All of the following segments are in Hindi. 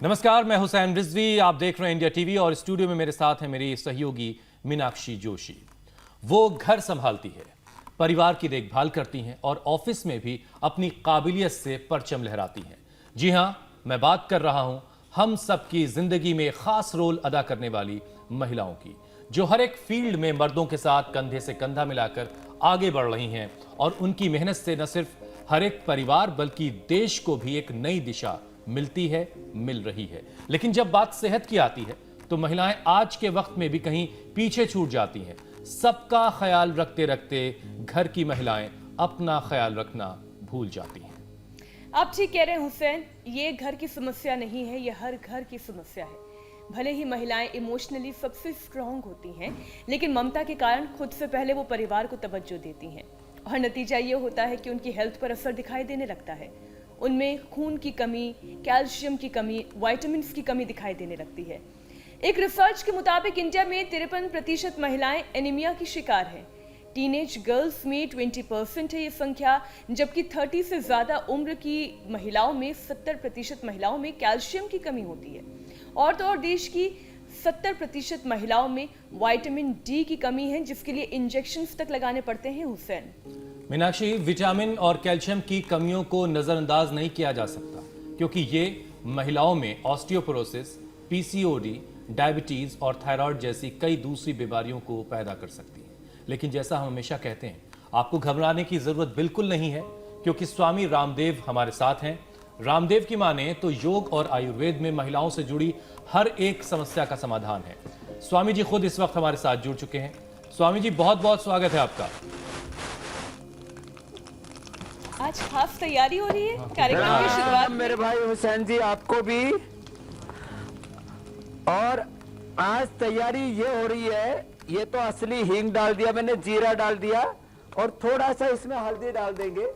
नमस्कार, मैं हुसैन रिजवी। आप देख रहे हैं इंडिया टीवी और स्टूडियो में मेरे साथ है मेरी सहयोगी मीनाक्षी जोशी। वो घर संभालती है, परिवार की देखभाल करती हैं और ऑफिस में भी अपनी काबिलियत से परचम लहराती हैं। जी हां, मैं बात कर रहा हूं हम सबकी जिंदगी में खास रोल अदा करने वाली महिलाओं की, जो हर एक फील्ड में मर्दों के साथ कंधे से कंधा मिलाकर आगे बढ़ रही हैं और उनकी मेहनत से न सिर्फ हर एक परिवार बल्कि देश को भी एक नई दिशा मिल रही है। लेकिन जब बात सेहत की आती है तो महिलाएं आज के वक्त में भी कहीं पीछे छूट जाती हैं। सबका ख्याल रखते रखते घर की महिलाएं अपना ख्याल रखना भूल जाती हैं। आप ठीक कह रहे हैं हुसैन, ये घर की समस्या नहीं है, ये हर घर की समस्या है। भले ही महिलाएं इमोशनली सबसे स्ट्रांग होती हैं, लेकिन ममता के कारण खुद से पहले वो परिवार को तवज्जो देती हैं और नतीजा ये होता है कि उनकी हेल्थ पर असर दिखाई देने लगता है। उनमें खून की कमी, कैल्शियम की कमी, विटामिन्स की कमी दिखाई देने लगती है। एक रिसर्च के मुताबिक इंडिया में 53% महिलाएं एनीमिया की शिकार हैं। टीनेज गर्ल्स में 20% है ये संख्या, जबकि 30 से ज्यादा उम्र की महिलाओं में 70% महिलाओं में कैल्शियम की कमी होती है। और तो और देश की 70% महिलाओं में विटामिन डी की कमी है, जिसके लिए इंजेक्शंस तक लगाने पड़ते हैं। हुसैन मीनाक्षी, विटामिन और कैल्शियम की कमियों को नजरअंदाज नहीं किया जा सकता, क्योंकि ये महिलाओं में ऑस्टियोपोरोसिस, पीसीओडी, डायबिटीज और थायराइड जैसी कई दूसरी बीमारियों को पैदा कर सकती है। लेकिन जैसा हम हमेशा कहते हैं, आपको घबराने की जरूरत बिल्कुल नहीं है, क्योंकि स्वामी रामदेव हमारे साथ हैं। रामदेव की माने तो योग और आयुर्वेद में महिलाओं से जुड़ी हर एक समस्या का समाधान है। स्वामी जी खुद इस वक्त हमारे साथ जुड़ चुके हैं। स्वामी जी, बहुत बहुत स्वागत है आपका। आज खास तैयारी हो रही है कार्यक्रम की शुरुआत। मेरे भाई हुसैन जी, आपको भी। और आज तैयारी ये हो रही है, ये तो असली हींग डाल दिया मैंने, जीरा डाल दिया और थोड़ा सा इसमें हल्दी डाल देंगे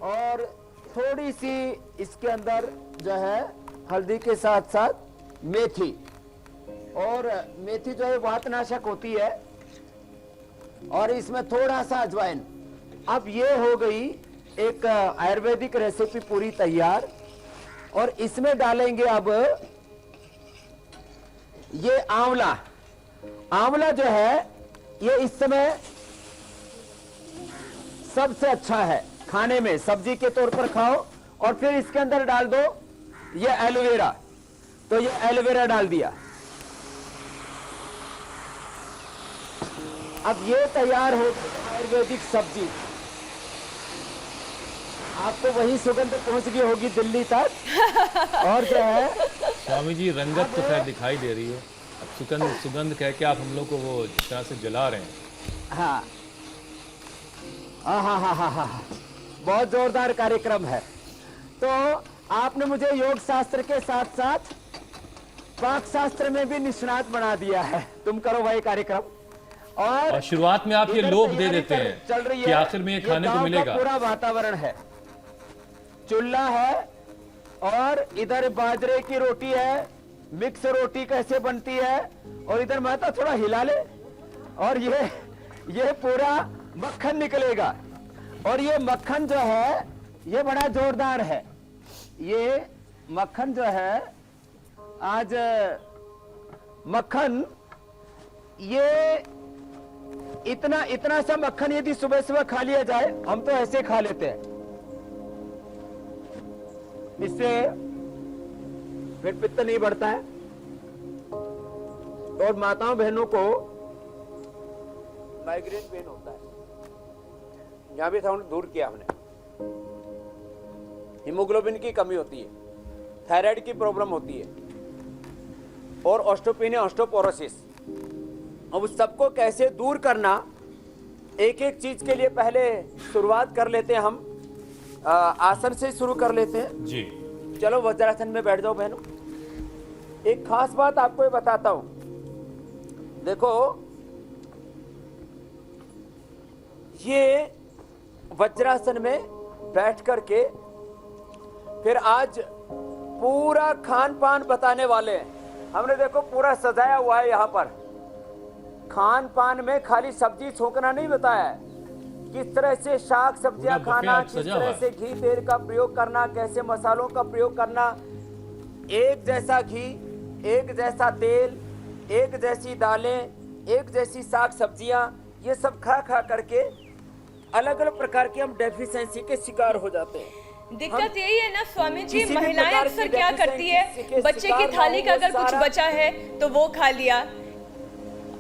और थोड़ी सी इसके अंदर जो है हल्दी के साथ साथ मेथी, और मेथी जो है वातनाशक होती है, और इसमें थोड़ा सा अजवाइन। अब ये हो गई एक आयुर्वेदिक रेसिपी पूरी तैयार। और इसमें डालेंगे अब ये आंवला। आंवला जो है ये इस समय सबसे अच्छा है खाने में, सब्जी के तौर पर खाओ। और फिर इसके अंदर डाल दो ये एलोवेरा, तो ये एलोवेरा डाल दिया। अब ये तैयार हो आयुर्वेदिक सब्जी। आपको वही सुगंध पहुंच गई होगी दिल्ली तक। और जो है स्वामी जी, रंगत तो खैर दिखाई दे रही है, अब सुगंध कह के आप हम लोग को वो जिस तरह से जला रहे हैं। हाँ हाँ हाँ हाँ हाँ, बहुत जोरदार कार्यक्रम है। तो आपने मुझे योग शास्त्र के साथ साथ पाक शास्त्र में भी निष्णात बना दिया है। तुम करो भाई कार्यक्रम। और शुरुआत में आप ये लोभ दे देते हैं चल रही कि है, आखिर में ये खाने को गांव का मिलेगा। पूरा वातावरण है, चूल्हा है और इधर बाजरे की रोटी है, मिक्स रोटी कैसे बनती है, और इधर माता थोड़ा हिला ले और ये पूरा मक्खन निकलेगा। और ये मक्खन जो है ये बड़ा जोरदार है। ये मक्खन जो है आज मक्खन, ये इतना सा मक्खन यदि सुबह सुबह खा लिया जाए, हम तो ऐसे खा लेते हैं, इससे फिर पित्त नहीं बढ़ता है। और माताओं बहनों को माइग्रेन पेन होता है, यहां भी साउंड दूर किया हमने। हीमोग्लोबिन की कमी होती है, थायराइड की प्रॉब्लम होती है, और ऑस्टियोपेनिया, ऑस्टियोपोरोसिस। अब उस सबको कैसे दूर करना, एक एक चीज के लिए पहले शुरुआत कर लेते हैं हम। आसन से शुरू कर लेते हैं जी। चलो वज्रासन में बैठ जाओ बहनों। एक खास बात आपको ये बताता हूं, देखो ये वज्रासन में बैठ करके फिर आज पूरा खान पान बताने वाले हैं। हमने देखो पूरा सजाया हुआ है यहाँ पर। खान पान में खाली सब्जी छोंकना नहीं बताया है, किस तरह से शाक सब्जियां खाना, किस तरह से घी तेल का प्रयोग करना, कैसे मसालों का प्रयोग करना, एक जैसा घी, एक जैसा तेल, एक जैसी दालें, एक जैसी साग सब्जियां, ये सब खा खा करके अलग अलग प्रकार की हम डेफिशिएंसी के शिकार हो जाते हैं। दिक्कत यही है ना स्वामी जी, किसी भी महिलाएं प्रकार अक्सर की क्या करती deficiency है, के बच्चे की शिकार थाली का ना हो, अगर कुछ सारा- बचा है तो वो खा लिया,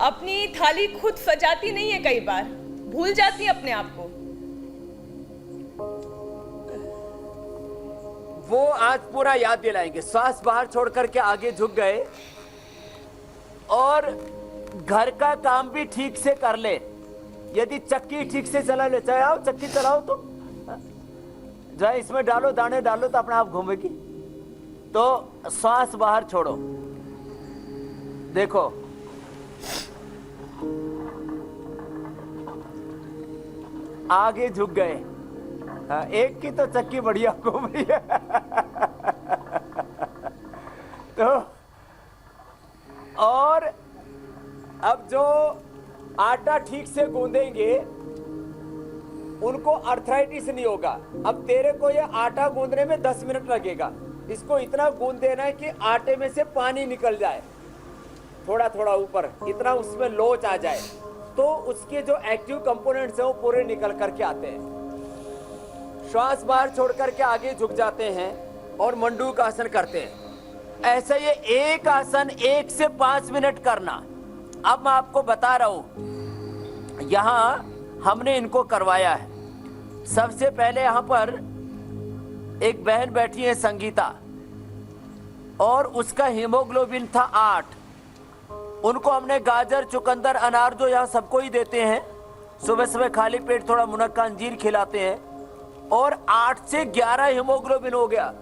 अपनी थाली खुद सजाती नहीं है, कई बार भूल जाती है अपने आप को। वो आज पूरा याद दिलाएंगे। श्वास बाहर छोड़ करके आगे झुक गए और घर का काम भी ठीक से कर ले। यदि चक्की ठीक से चला ले, चाहे आओ चक्की चलाओ तो जाए, इसमें डालो दाने डालो तो अपने आप घूमेगी। तो श्वास बाहर छोड़ो, देखो आगे झुक गए। हाँ, एक की तो चक्की बढ़िया घूम रही है। तो और अब जो आटा ठीक से गूंदेंगे उनको अर्थराइटिस नहीं होगा। अब तेरे को ये आटा गूंदने में 10 मिनट लगेगा, इसको इतना गूंद देना है कि आटे में से पानी निकल जाए, थोड़ा थोड़ा ऊपर, इतना उसमें लोच आ जाए, तो उसके जो एक्टिव कंपोनेंट्स हैं वो पूरे निकल करके आते हैं। श्वास बाहर छोड़ करके आगे झुक जाते हैं और मंडूक आसन करते हैं। ऐसा ये एक आसन 1 से 5 मिनट करना। अब मैं आपको बता रहा हूं, यहां हमने इनको करवाया है। सबसे पहले यहां पर एक बहन बैठी है संगीता, और उसका हीमोग्लोबिन था 8। उनको हमने गाजर, चुकंदर, अनार जो यहाँ सबको ही देते हैं, सुबह सुबह खाली पेट थोड़ा मुनक्का अंजीर खिलाते हैं, और 8 से 11 हीमोग्लोबिन हो गया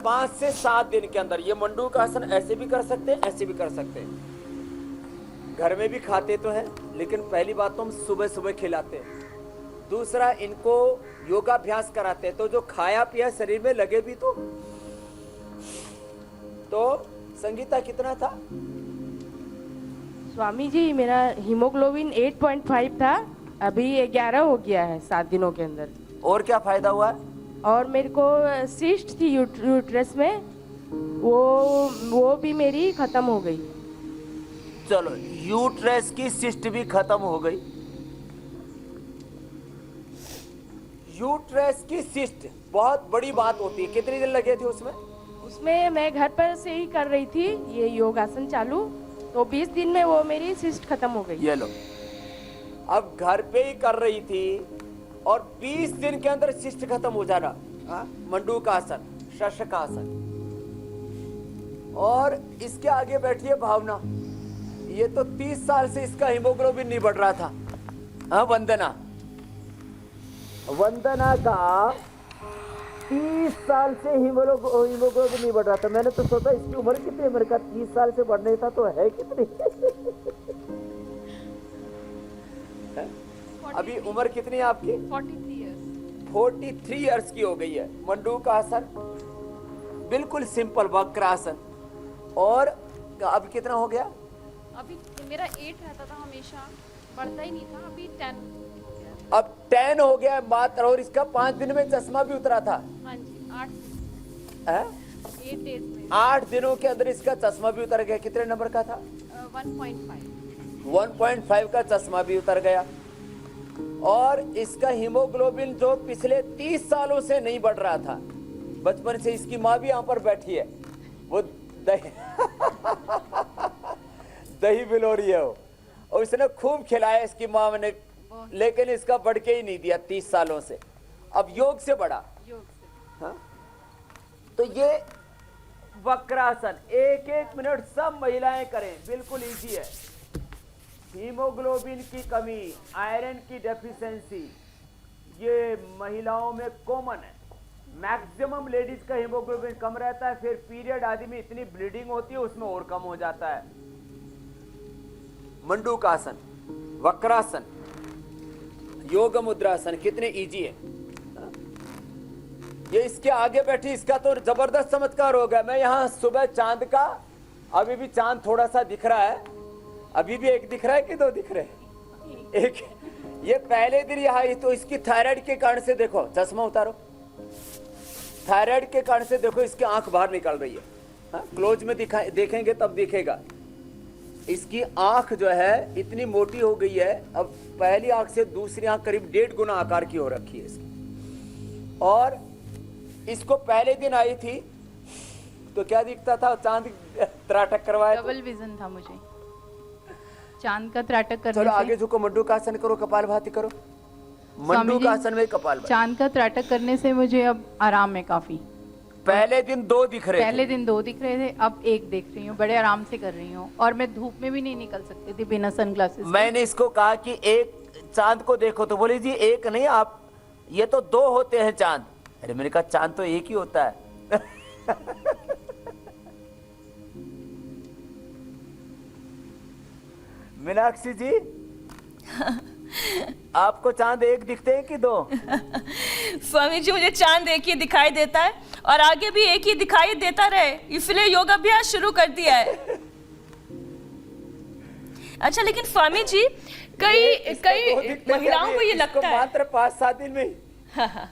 5 से 7 दिन के अंदर। ये मंडूक आसन ऐसे भी कर सकते हैं, ऐसे भी कर सकते हैं। घर में भी खाते तो हैं, लेकिन पहली बात तो हम सुबह सुबह खिलाते हैं। दूसरा, इनको योगाभ्यास कराते हैं, तो जो खाया पिया शरीर में लगे भी तो संगीता कितना था? स्वामी जी, मेरा हीमोग्लोबिन 8.5 था, अभी 11 हो गया है 7 दिनों के अंदर। और क्या फायदा हुआ है? और मेरे को सिस्ट थी यूट्रस में, वो भी मेरी खत्म हो गई। चलो, यूट्रस की सिस्ट भी खत्म हो गई। यूट्रस की सिस्ट बहुत बड़ी बात होती है। कितने दिन लगे थे उसमें? उसमें मैं घर पर से ही कर रही थी ये योगासन चालू, तो 20 दिन में वो मेरी सिस्ट खत्म हो गई। ये लो, अब घर पे ही कर रही थी और 20 दिन के अंदर सिस्ट खत्म हो जाना। मंडूक आसन, शशकासन। और इसके आगे बैठी है भावना। ये तो 30 साल से इसका हीमोग्लोबिन नहीं बढ़ रहा था। हाँ, वंदना का 30 साल से हीमोग्लोबिन नहीं बढ़ रहा था। मैंने तो सोचा इसकी उम्र कितनी, मेरे का 30 साल से बढ़ने था तो है कितनी। अभी उम्र कितनी है आपकी? 43 इयर्स की हो गई है। मंडूक आसन बिल्कुल सिंपल वक्रासन। और अब कितना हो गया? अभी मेरा 8 रहता था हमेशा, बढ़ता ही नहीं था, अभी 10 हो गया। अब 10 हो गया मात्र। और इसका 5 दिन में चश्मा भी उतरा था। हाँ जी, 8 डेज में 8 दिनों के अंदर इसका चश्मा भी उतर गया। कितने नंबर का था? 1.5 का चश्मा भी उतर गया। और इसका हीमोग्लोबिन जो पिछले 30 सालों से नहीं बढ़ रहा था, बचपन से, इसकी माँ भी यहाँ पर बैठी है, वो दही बिलो रही है वो, और इसने खूब खिलाया इसकी माँ ने, लेकिन इसका बढ़ के ही नहीं दिया 30 सालों से। अब योग से बढ़ा। हाँ? तो ये वक्रासन 1-1 मिनट सब महिलाएं करें, बिल्कुल इजी है। हीमोग्लोबिन की कमी, आयरन की डेफिशिएंसी, ये महिलाओं में कॉमन है। मैक्सिमम लेडीज का हीमोग्लोबिन कम रहता है, फिर पीरियड आदि में इतनी ब्लीडिंग होती है, उसमें और कम हो जाता है। मंडूक आसन, वक्रासन, योग मुद्रासन कितने इजी है। ये इसके आगे बैठी, इसका तो जबरदस्त चमत्कार हो गया। मैं यहाँ सुबह चांद का, अभी भी चांद थोड़ा सा दिख रहा है, अभी भी एक दिख रहा है कि 2 दिख रहे हैं? एक। ये पहले दिन यहाँ, तो इसकी थायराइड के कारण से देखो, चश्मा उतारो, थायराइड के कारण से देखो इसकी आंख बाहर निकल रही है। क्लोज में देखेंगे तब दिखेगा। इसकी आंख जो है इतनी मोटी हो गई है, अब पहली आंख से दूसरी आंख करीब 1.5 गुना आकार की हो रखी है इसकी। और इसको पहले दिन आई थी तो क्या दिखता था, चांद त्राटक करवाया। डबल विजन था मुझे, चांद का त्राटक करने चलो से। आगे झुको, मंडू का आसन करो, कपालभाति करो। मंडू का आसन में कपालभाति। चांद का त्राटक करने से मुझे अब आराम है काफी। पहले दिन 2 दिख रहे पहले थे। दिन 2 दिख रहे थे, अब 1 देख रही हूँ, बड़े आराम से कर रही हूँ। और मैं धूप में भी नहीं निकल सकती थी बिना सनग्लासेस। मैंने इसको कहा कि एक चांद को देखो, तो बोली जी एक नहीं, आप ये तो 2 होते हैं चांद। अरे मैंने कहा चांद तो एक ही होता है। मीनाक्षी जी, आपको चांद एक दिखते हैं कि 2? स्वामी जी, मुझे चांद एक ही दिखाई देता है और आगे भी एक ही दिखाई देता रहे, इसलिए योगाभ्यास शुरू कर दिया है। अच्छा, लेकिन स्वामी जी कई महिलाओं को ये लगता है, मात्र 5-7 दिन में। हाँ,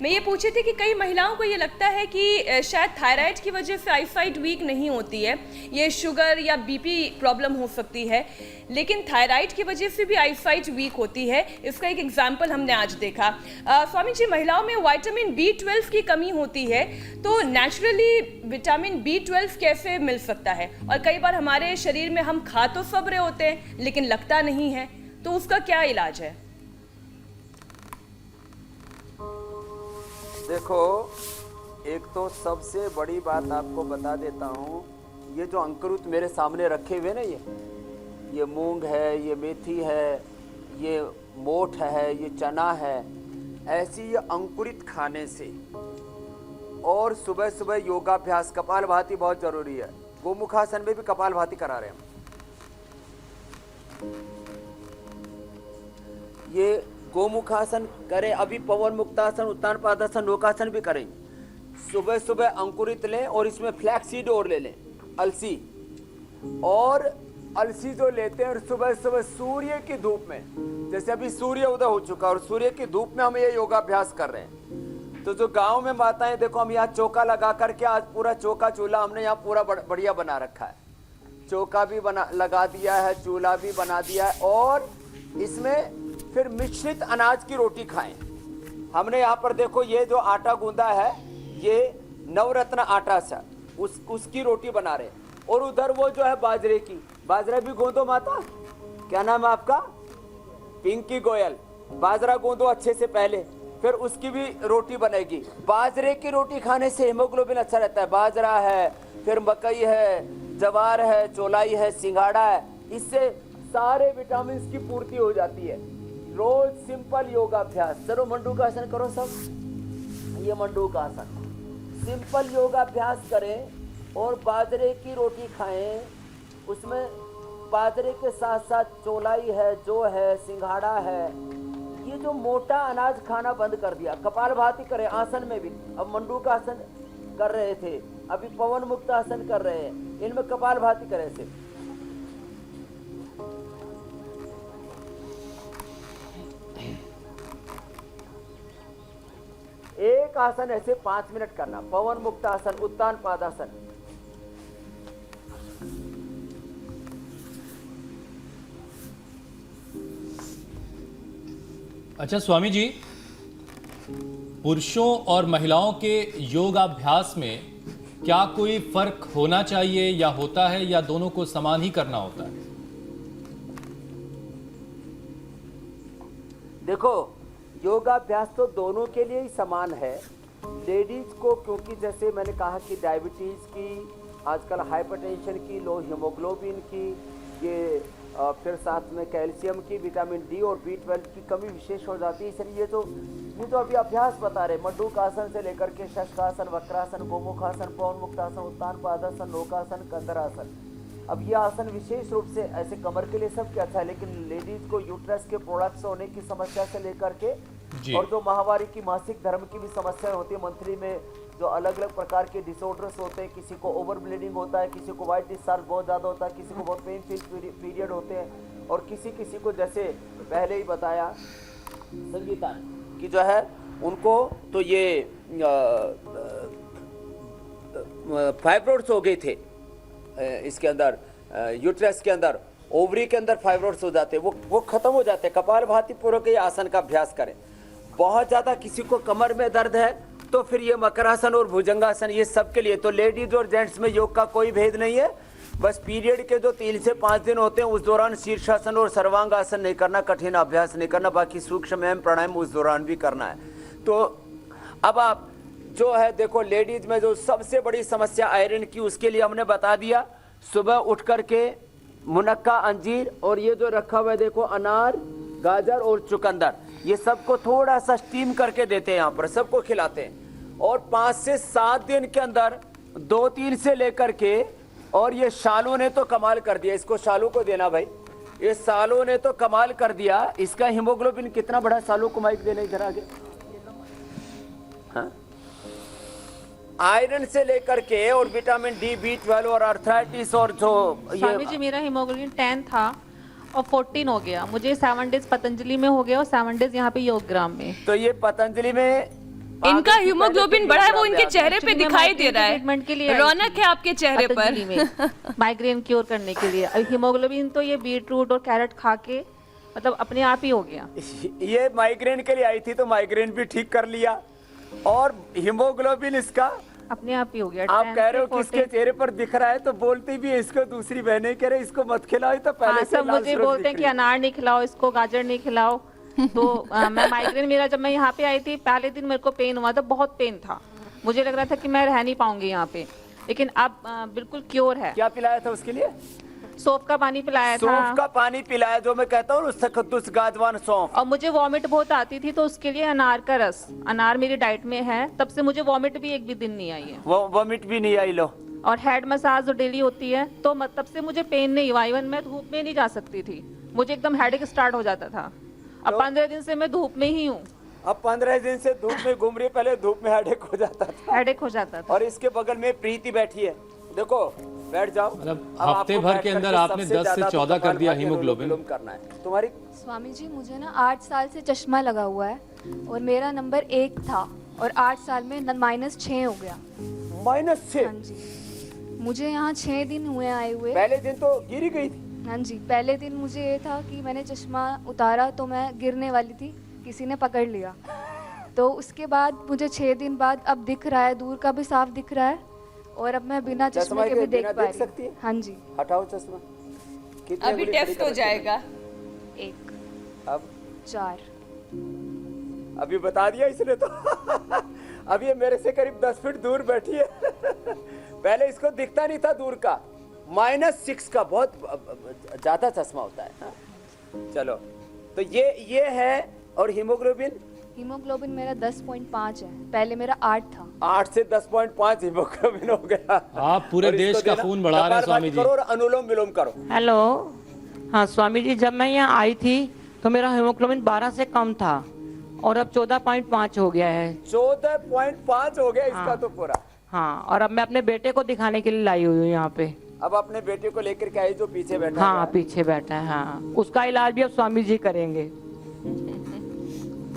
मैं ये पूछी थी कि कई महिलाओं को ये लगता है कि शायद थायराइड की वजह से आईसाइट वीक नहीं होती है, ये शुगर या बीपी प्रॉब्लम हो सकती है, लेकिन थायराइड की वजह से भी आईसाइट वीक होती है। इसका एक एग्जाम्पल हमने आज देखा। स्वामी जी, महिलाओं में विटामिन B12 की कमी होती है, तो नेचुरली विटामिन B12 कैसे मिल सकता है? और कई बार हमारे शरीर में हम खा तो सब रहे होते हैं लेकिन लगता नहीं है, तो उसका क्या इलाज है? देखो, एक तो सबसे बड़ी बात आपको बता देता हूँ, ये जो अंकुरित मेरे सामने रखे हुए ना, ये मूंग है, ये मेथी है, ये मोठ है, ये चना है, ऐसी ये अंकुरित खाने से और सुबह सुबह योगाभ्यास, कपालभाति बहुत जरूरी है। गोमुखासन में भी कपालभाति करा रहे हैं हम। ये गोमुखासन करें, अभी पवन मुक्तासन, उत्तान पादासन, नौकासन भी करें। सुबह सुबह अंकुरित लें और इसमें फ्लैक्स सीड और ले लें, अलसी। और अलसी जो लेते हैं और सुबह सुबह सूर्य की धूप में, जैसे अभी सूर्य उदय हो चुका और सूर्य की धूप में हम ये योगाभ्यास कर रहे हैं। तो जो गांव में माताएं, देखो हम यहाँ चौका लगा करके, आज पूरा चौका चूल्हा हमने यहाँ पूरा बढ़िया बना रखा है। चौका भी लगा दिया है, चूल्हा भी बना दिया है, और इसमें फिर मिश्रित अनाज की रोटी खाएं। हमने यहाँ पर देखो, ये जो आटा गूंदा है, ये नवरत्न आटा सा, उसकी रोटी बना रहे। और उधर वो जो है बाजरे की, बाजरा भी गूंदो माता, क्या नाम है आपका? पिंकी गोयल। बाजरा गूंदो अच्छे से पहले, फिर उसकी भी रोटी बनेगी। बाजरे की रोटी खाने से हीमोग्लोबिन अच्छा रहता है। बाजरा है, फिर मकई है, जवार है, चौलाई है, सिंघाड़ा है, इससे सारे विटामिन की पूर्ति हो जाती है। रोज सिंपल योगाभ्यास। चलो मंडूकासन करो सब, ये मंडूकासन। सिंपल योगाभ्यास करें और बाजरे की रोटी खाएं। उसमें बाजरे के साथ साथ चौलाई है, जौ है, सिंघाड़ा है। ये जो मोटा अनाज खाना बंद कर दिया। कपालभाति करें आसन में भी। अब मंडूकासन कर रहे थे, अभी पवन मुक्त आसन कर रहे हैं, इनमें कपालभाति करें से। एक आसन ऐसे 5 मिनट करना, पवन मुक्त आसन, उत्तान पादासन। अच्छा स्वामी जी, पुरुषों और महिलाओं के योगाभ्यास में क्या कोई फर्क होना चाहिए या होता है, या दोनों को समान ही करना होता है? देखो, योगाभ्यास तो दोनों के लिए ही समान है। लेडीज को, क्योंकि जैसे मैंने कहा कि डायबिटीज की, आजकल हाइपरटेंशन की, लो हीमोग्लोबिन की, ये फिर साथ में कैल्शियम की, विटामिन डी और B12 की कमी विशेष हो जाती है। इसलिए ये जो अभी अभ्यास बता रहे, मंडूकासन से लेकर के शशकासन, वक्रासन, गोमुखासन, पवन मुक्तासन, उत्तान पादासन, नौकासन, कंदरासन, अब ये आसन विशेष रूप से ऐसे कमर के लिए सबके अच्छा है, लेकिन लेडीज को यूट्रस के प्रोडक्ट्स होने की समस्या से लेकर के और जो माहवारी की, मासिक धर्म की भी समस्या होती है, मंथली में जो अलग अलग प्रकार के डिसऑर्डर्स होते हैं, किसी को ओवर ब्लीडिंग होता है, किसी को वाइट डिस्चार्ज बहुत ज़्यादा होता है, किसी को बहुत पेनफुल पीरियड होते हैं, और किसी को जैसे पहले ही बताया संगीता कि जो है उनको तो ये फाइब्रोइड्स हो गए थे इसके अंदर, यूट्रस के अंदर, ओवरी के अंदर फाइब्रोइड्स हो जाते, वो खत्म हो जाते। कपालभाति पूर्वक ये आसन का अभ्यास करें। बहुत ज़्यादा किसी को कमर में दर्द है तो फिर ये मकरासन और भुजंगासन ये सब के लिए। तो लेडीज और जेंट्स में योग का कोई भेद नहीं है। बस पीरियड के जो 3 से 5 दिन होते हैं उस दौरान शीर्षासन और सर्वांगासन नहीं करना, कठिन अभ्यास नहीं करना, बाकी सूक्ष्म एवं प्राणायाम उस दौरान भी करना है। तो अब आप जो है देखो, लेडीज में जो सबसे बड़ी समस्या आयरन की, उसके लिए हमने बता दिया। सुबह उठ करके मुनक्का, अंजीर और ये जो रखा हुआ है देखो अनार, गाजर और चुकंदर, ये सबको थोड़ा सा स्टीम करके देते हैं, यहाँ पर सबको खिलाते हैं। और 5 से 7 दिन के अंदर 2-3 से लेकर के, और ये शालू ने तो कमाल कर दिया, इसको शालू को देना भाई, ये सालू ने तो कमाल कर दिया। इसका हीमोग्लोबिन कितना बड़ा, सालू को माइक देना इधर आगे। हाँ? आयरन से लेकर के और विटामिन डी, B12 और अर्थराइटिस और जो स्वामी जी मेरा हीमोग्लोबिन 10 था और 14 हो गया। मुझे 7 डेज पतंजलि में हो गया और 7 डेज यहाँ पे योगग्राम में। तो ये पतंजलि में इनका हीमोग्लोबिन बढ़ा है, वो इनके चेहरे पे दिखाई दे रहा ट्रीटमेंट के लिए है। रौनक है आपके चेहरे पतंजलि पर। में माइग्रेन क्योर करने के लिए। हीमोग्लोबिन तो ये बीटरूट और कैरेट खा के मतलब अपने आप ही हो गया। ये माइग्रेन के लिए आई थी तो माइग्रेन भी ठीक कर लिया, और हीमोग्लोबिन इसका अपने आप ही हो गया। आप कह रहे हो कि इसके चेहरे पर दिख रहा है, तो बोलती भी है इसको, दूसरी बहनें कह रहे इसको मत खिलाओ, तो पहले हाँ, से सब मुझे बोलते हैं कि अनार नहीं खिलाओ इसको, गाजर नहीं खिलाओ। तो मैं माइग्रेन, मेरा जब मैं यहाँ पे आई थी पहले दिन मेरे को पेन हुआ था, बहुत पेन था, मुझे लग रहा था कि मैं रह नहीं पाऊंगी यहाँ पे, लेकिन अब बिल्कुल क्योर है। क्या पिलाया था उसके लिए? सौंफ का पानी पिलाया था। सौंफ का पानी पिलाया, जो मैं कहता हूँ सखतुस गाजवान सौंफ। और मुझे वॉमिट बहुत आती थी तो उसके लिए अनार का रस, अनार मेरी डाइट में है, तब से मुझे वॉमिट भी एक भी दिन नहीं आई है। वो वॉमिट भी नहीं आई। लो, और हेड मसाज जो डेली होती है तो तब से मुझे पेन नहीं हुआ। इवन मैं धूप में नहीं जा सकती थी, मुझे एकदम हेडेक स्टार्ट हो जाता था। अब 15 दिन से मैं धूप में ही हूँ। अब 15 दिन से धूप में घूम रही है, पहले धूप में हेडेक हो जाता था। हेडेक हो जाता था। और इसके बगल में प्रीति बैठी है, देखो बैठ जाओ। मतलब हफ्ते भर के अंदर आपने 10 से 14 कर दिया हीमोग्लोबिन करना है तुम्हारी। स्वामी जी मुझे ना 8 साल से चश्मा लगा हुआ है और मेरा नंबर 1 था और 8 साल में -6 हो गया। -6? हाँ जी, मुझे यहाँ 6 दिन हुए आए हुए। पहले दिन तो गिर ही गई थी। हाँ जी, पहले दिन मुझे ये था कि मैंने चश्मा उतारा तो मैं गिरने वाली थी, किसी ने पकड़ लिया। तो उसके बाद मुझे 6 दिन बाद अब दिख रहा है, दूर का भी साफ दिख रहा है और अब मैं बिना चश्मे के भी देख पा रही हूँ। हाँ जी। हटाओ चश्मा। कितने अभी टेस्ट हो जाएगा। 1, अब 4। अभी बता दिया इसने तो। अब ये मेरे से करीब 10 फीट दूर बैठी है। पहले इसको दिखता नहीं था दूर का। -6 का बहुत ज्यादा चश्मा होता है। चलो, तो ये है। और हीमोग्लोबिन मेरा 10.5 है, पहले मेरा 8 था। 8 से 10.5 हीमोग्लोबिन हो गया। आप पूरे देश का खून बढ़ा रहे हैं स्वामी जी। करो और अनुलोम विलोम करो। हेलो, हाँ स्वामी जी, जब मैं यहाँ आई थी तो मेरा हीमोग्लोबिन 12 से कम था और अब 14.5 हो गया है। 14.5 हो गया इसका तो पूरा। हाँ, और अब मैं अपने बेटे को दिखाने के लिए लाई हुई हूँ यहाँ पे। अब अपने बेटे को लेकर के आई जो पीछे बैठा हाँ, पीछे बैठा है। हाँ, उसका इलाज भी अब स्वामी जी करेंगे।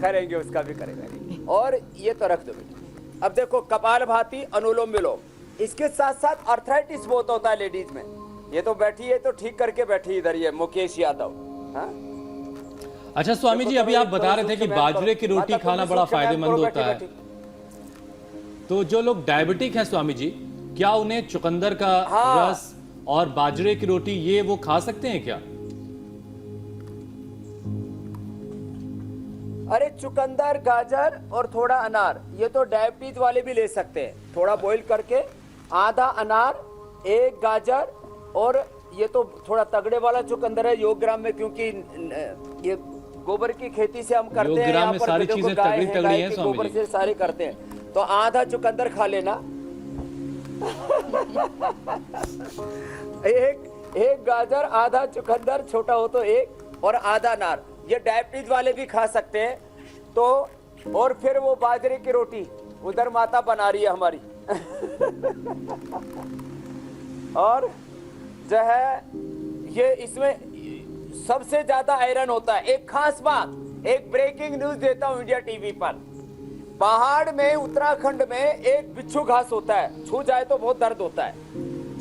करेंगे, उसका भी करेंगे। और ये तो रख दो बेटा। अब देखो, कपालभाति, अनुलोम विलोम, इसके साथ साथ अर्थराइटिस बहुत होता है लेडीज में। ये तो बैठी है, तो ठीक करके बैठी इधर, ये मुकेश यादव। हाँ? अच्छा स्वामी जी, अभी आप बता रहे थे कि बाजरे की रोटी खाना बड़ा फायदेमंद होता है। तो जो लोग डायबिटिक हैं स्वामी जी, क्या उन्हें चुकंदर का रस और बाजरे की रोटी ये वो खा सकते हैं क्या? अरे चुकंदर, गाजर और थोड़ा अनार, ये तो डायबिटीज वाले भी ले सकते हैं। थोड़ा बॉईल करके, आधा अनार, 1 गाजर, और ये तो थोड़ा तगड़े वाला चुकंदर है योगग्राम में, क्योंकि ये गोबर की खेती से हम करते हैं। योगग्राम में सारी चीजें तगड़ी हैं स्वामी गोबर जी। से सारे करते हैं। तो आधा चुकंदर खा लेना। एक गाजर, आधा चुकंदर, छोटा हो तो 1, और आधा अनार। ये डायबिटीज वाले भी खा सकते हैं। तो और फिर वो बाजरे की रोटी उधर माता बना रही है हमारी। और जो है ये इसमें सबसे ज्यादा आयरन होता है। एक खास बात, एक ब्रेकिंग न्यूज देता हूं इंडिया टीवी पर। पहाड़ में, उत्तराखंड में एक बिच्छू घास होता है, छू जाए तो बहुत दर्द होता है।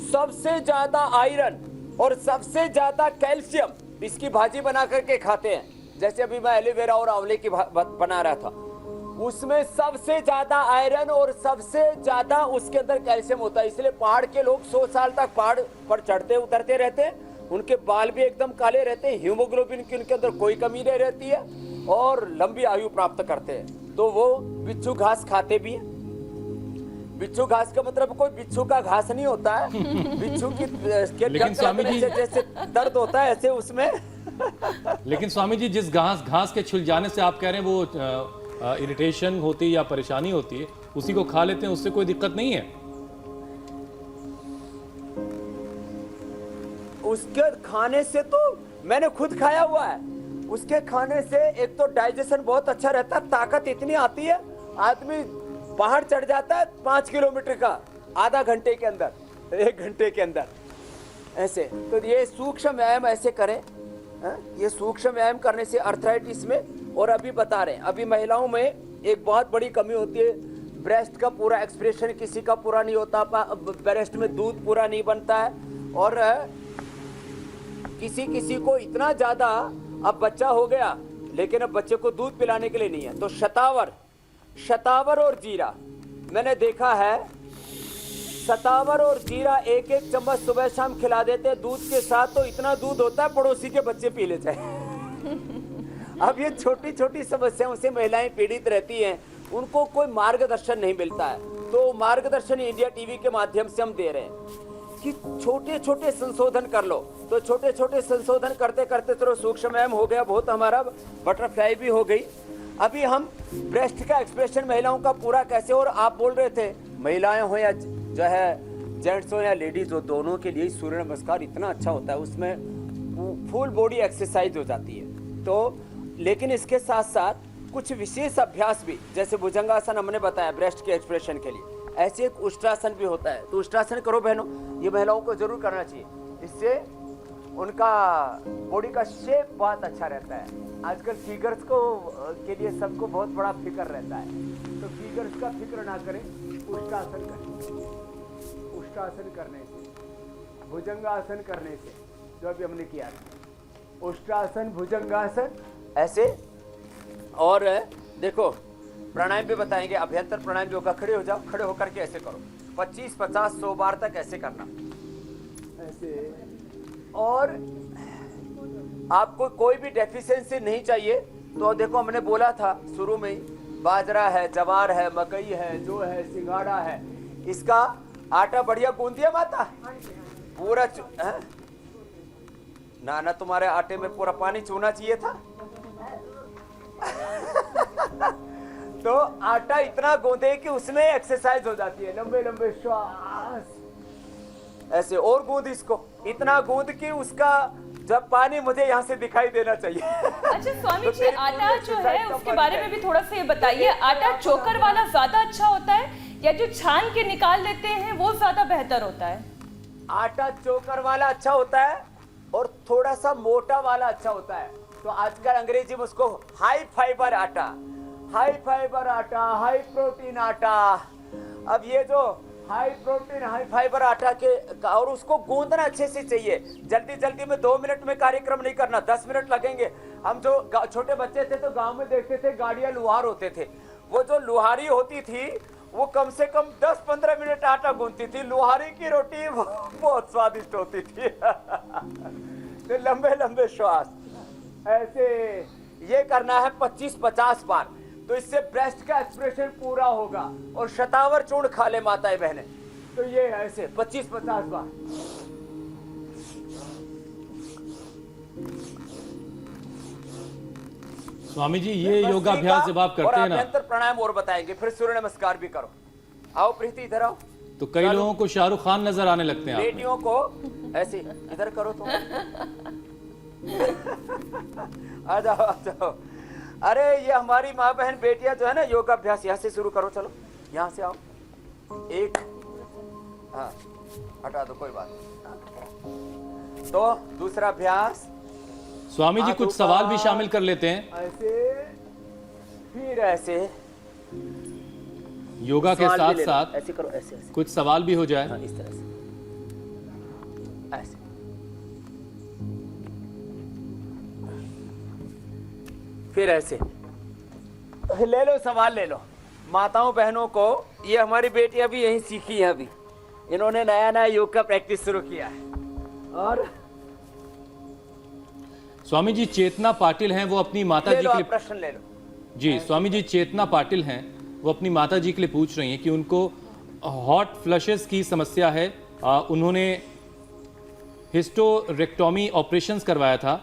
सबसे ज्यादा आयरन और सबसे ज्यादा कैल्शियम इसकी भाजी बना करके खाते हैं। जैसे अभी मैं एलोवेरा और आंवले की बना रहा था, उसमें सबसे ज्यादा आयरन और सबसे ज्यादा उसके अंदर कैल्शियम होता है। इसलिए पहाड़ के लोग 100 साल तक पहाड़ पर चढ़ते उतरते रहते हैं। उनके बाल भी एकदम काले रहते हैं, हीमोग्लोबिन की उनके अंदर कोई कमी नहीं रहती है और लंबी आयु प्राप्त करते हैं। तो वो बिच्छू घास खाते भी हैं। बिच्छू घास का मतलब कोई बिच्छू का घास नहीं होता है, बिच्छू की लेकिन स्वामी जी जैसे दर्द होता है ऐसे उसमें। लेकिन स्वामी जी, जिस घास के छिल जाने से आप कह रहे हैं वो इरिटेशन होती है या परेशानी होती है, उसी को खा लेते हैं, उससे कोई दिक्कत नहीं है? उसके खाने से तो मैंने खुद खाया हुआ है। उसके खाने से एक तो डाइजेशन बहुत अच्छा रहता है, ताकत इतनी आती है, आदमी पहाड़ चढ़ जाता है 5 किलोमीटर का आधा घंटे के अंदर, 1 घंटे के अंदर ऐसे। तो ये सूक्ष्म व्यायाम ऐसे करें, ये सूक्ष्म व्यायाम करने से अर्थराइटिस में, और अभी बता रहे हैं, अभी महिलाओं में एक बहुत बड़ी कमी होती है, ब्रेस्ट का पूरा एक्सप्रेशन किसी का पूरा नहीं होता, ब्रेस्ट में दूध पूरा नहीं बनता है, और किसी किसी को इतना ज्यादा अब बच्चा हो गया लेकिन अब बच्चे को दूध पिलाने के लिए नहीं है। तो शतावर और जीरा मैंने देखा है, शतावर और जीरा 1-1 चम्मच सुबह शाम खिला देते दूध के साथ, तो इतना दूध होता है पड़ोसी के बच्चे पी ले जाए। अब ये छोटी छोटी समस्याओं से महिलाएं पीड़ित रहती हैं, उनको कोई मार्गदर्शन नहीं मिलता है। तो मार्गदर्शन इंडिया टीवी के माध्यम से हम दे रहे हैं कि छोटे छोटे संशोधन कर लो। तो छोटे छोटे संशोधन करते करते चलो सूक्ष्म व्यायाम हो गया, बहुत हमारा बटरफ्लाई भी हो गई। अभी हम ब्रेस्ट का एक्सप्रेशन महिलाओं का पूरा कैसे, और आप बोल रहे थे महिलाएं हो या जो है जेंट्स हो या लेडीज हो, दोनों के लिए सूर्य नमस्कार इतना अच्छा होता है, उसमें फुल बॉडी एक्सरसाइज हो जाती है। तो लेकिन इसके साथ साथ कुछ विशेष अभ्यास भी, जैसे भुजंगासन हमने बताया ब्रेस्ट के एक्सप्रेशन के लिए, ऐसे एक उष्ट्रासन भी होता है। तो उष्ट्रासन करो बहनों, ये महिलाओं को जरूर करना चाहिए, इससे उनका बॉडी का शेप बहुत अच्छा रहता है। आजकल फिगर्स को के लिए सबको बहुत बड़ा फिक्र रहता है, तो फिगर्स का फिक्र ना करें, उष्ट्रासन करें। उष्ट्रासन करने से, भुजंगासन करने से, जो अभी हमने किया था उष्ट्रासन भुजंगासन ऐसे। और देखो प्राणायाम भी बताएंगे, अभ्यंतर प्राणायाम योगा। खड़े हो जाओ, खड़े होकर के ऐसे करो, 25, 50, 100 बार तक ऐसे करना ऐसे। और आपको कोई भी डेफिशिएंसी नहीं चाहिए, तो देखो हमने बोला था शुरू में ही, बाजरा है, जवार है, मकई है, जो है सिंघाड़ा है, इसका आटा बढ़िया गूंद दिया माता पूरा ना तुम्हारे आटे में पूरा पानी चूना चाहिए था। तो आटा इतना गूंदे कि उसमें एक्सरसाइज हो जाती है, लंबे लंबे श्वास ऐसे, और गूंद इसको इतना गूंद कि उसका जब पानी मुझे यहाँ से दिखाई देना चाहिए। अच्छा स्वामी जी, आटा जो है उसके बारे में भी थोड़ा सा ये बताइए, आटा चोकर वाला ज्यादा अच्छा होता है या जो छान के निकाल लेते हैं वो ज्यादा बेहतर होता है? आटा चोकर वाला अच्छा होता है और थोड़ा सा मोटा वाला अच्छा होता है। तो आजकल अंग्रेजी में उसको हाई फाइबर आटा, हाई फाइबर आटा, हाई प्रोटीन आटा। अब ये जो हाई प्रोटीन हाई फाइबर आटा के, और उसको गूंदना अच्छे से चाहिए। जल्दी जल्दी में 2 मिनट में कार्यक्रम नहीं करना, 10 मिनट लगेंगे। हम जो छोटे बच्चे थे तो गांव में देखते थे गाड़ियां लुहार होते थे, वो जो लुहारी होती थी वो कम से कम 10-15 मिनट आटा गूंदती थी। लुहारी की रोटी बहुत स्वादिष्ट होती थी। तो लंबे लंबे श्वास ऐसे ये करना है 25-50 बार, तो इससे ब्रेस्ट का एक्सप्रेशन पूरा होगा। और शतावर चूर्ण खा ले माताएं बहनें, तो ये ऐसे 25-50 बार। स्वामी जी, ये योगाभ्यास जब आप करते हैं ना, अभ्यंतर प्राणायाम और बताएंगे, फिर सूर्य नमस्कार भी करो। आओ प्रीति इधर आओ। तो कई लोगों को शाहरुख खान नजर आने लगते हैं। बेटियों को ऐसे इधर करो तो आ जाओ आ जाओ। अरे ये हमारी माँ बहन बेटियां जो है ना, योगाभ्यास यहाँ से शुरू करो। चलो यहाँ से आओ, एक हाँ हटा दो, कोई बात नहीं। तो दूसरा अभ्यास, स्वामी जी कुछ सवाल भी शामिल कर लेते हैं। ऐसे फिर ऐसे योगा के सवाल भी साथ ले लो। साथ ऐसे करो, ऐसे ऐसे, कुछ सवाल भी हो जाए। हाँ, इस तरह से ऐसे। फिर ऐसे ले लो, सवाल ले लो। माताओं बहनों को, ये हमारी बेटियां भी यही सीखी है, अभी इन्होंने नया नया योग का प्रैक्टिस शुरू किया है। और स्वामी जी चेतना पाटिल हैं, वो अपनी माता ले जी लो, के आप लिए प्रश्न ले लो। जी स्वामी जी चेतना पाटिल हैं, वो अपनी माता जी के लिए पूछ रही हैं कि उनको हॉट फ्लशेस की समस्या है। उन्होंने हिस्टोरेक्टोमी ऑपरेशंस करवाया था,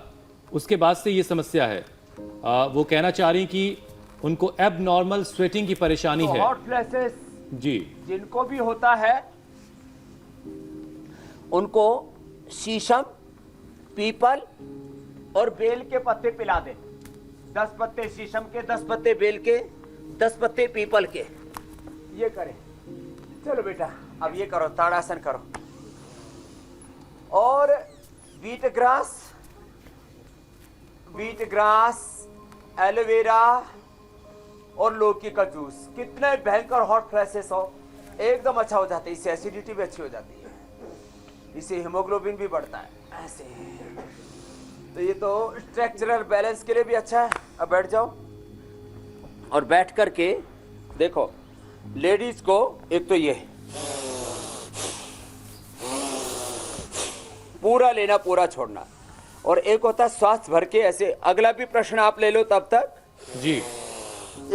उसके बाद से ये समस्या है। वो कहना चाह रही कि उनको एबनॉर्मल स्वेटिंग की परेशानी है। हॉट फ्लैशेस जी जिनको भी होता है उनको शीशम, पीपल और बेल के पत्ते पिला दे। 10 पत्ते शीशम के, 10 पत्ते बेल के, 10 पत्ते पीपल के, ये करें। चलो बेटा अब ये करो, ताड़ासन करो। और बीट ग्रास, एलोवेरा और लौकी का जूस, कितने भयंकर हॉट फ्लैशेस हो एकदम अच्छा हो जाता है। इससे एसिडिटी भी अच्छी हो जाती है, इससे हीमोग्लोबिन भी बढ़ता है। ऐसे तो ये तो स्ट्रक्चरल बैलेंस के लिए भी अच्छा है। अब बैठ जाओ और बैठ करके देखो, लेडीज को एक तो ये पूरा लेना, पूरा छोड़ना, और एक होता है श्वास भर के ऐसे। अगला भी प्रश्न आप ले लो तब तक जी।